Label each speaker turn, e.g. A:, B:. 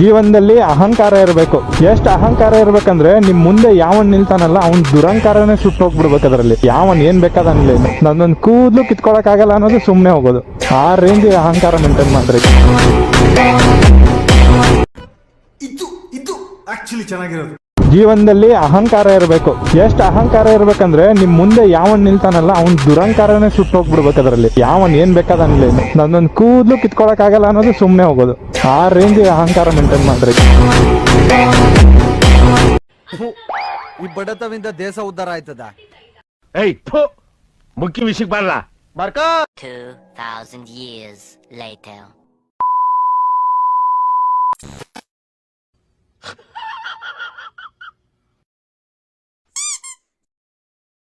A: ಜೀವನದಲ್ಲಿ ಅಹಂಕಾರ ಇರಬೇಕು. ಎಷ್ಟು ಅಹಂಕಾರ ಇರ್ಬೇಕಂದ್ರೆ ನಿಮ್ ಮುಂದೆ ಯಾವನ್ ನಿಲ್ತಾನಲ್ಲ ಅವ್ನ್ ದುರಂಕಾರನೇ ಸುಟ್ಟೋಗ್ಬಿಡ್ಬೇಕು. ಅದರಲ್ಲಿ ಯಾವನ್ ಏನ್ ಬೇಕಾದ ಅನ್ಲಿ, ನನ್ನೊಂದು ಕೂದಲು ಕಿತ್ಕೊಳಕ್ ಆಗಲ್ಲ ಅನ್ನೋದು ಸುಮ್ನೆ ಹೋಗೋದು. ಆ ರೇಂಜ್ ಅಹಂಕಾರ ಮೇಂಟೈನ್ ಮಾಡ್ರಿ.
B: ಇದು ಆಕ್ಚುಲಿ ಚೆನ್ನಾಗಿರೋದು.
A: ಜೀವನದಲ್ಲಿ ಅಹಂಕಾರ ಇರಬೇಕು. ಎಷ್ಟು ಅಹಂಕಾರ ಇರ್ಬೇಕಂದ್ರೆ ನಿಮ್ ಮುಂದೆ ಯಾವನ್ ನಿಲ್ತಾನಲ್ಲ ಅವ್ನ್ ದುರಂಕಾರನೇ ಸುಟ್ಟೋಗ್ಬಿಡ್ಬೇಕು. ಅದರಲ್ಲಿ ಯಾವನ್ ಏನ್ ಬೇಕಾದ ಅನ್ಲಿ, ನನ್ನೊಂದು ಕೂದಲು ಕಿತ್ಕೊಳಕ್ ಆಗಲ್ಲ ಅನ್ನೋದು ಸುಮ್ನೆ ಹೋಗೋದು. ಆ ರೇಂಜ್ ಅಹಂಕಾರ ಮೇಂಟೈನ್ ಮಾಡ್ರಿ.
C: ಈ ಬಡತವಿಂದ ದೇಶ ಉದ್ಧಾರ ಆಯ್ತದ.
D: ಮುಖ್ಯ ವಿಷಯಕ್ಕೆ ಬರಲ್ಲ.
E: 2000 years later.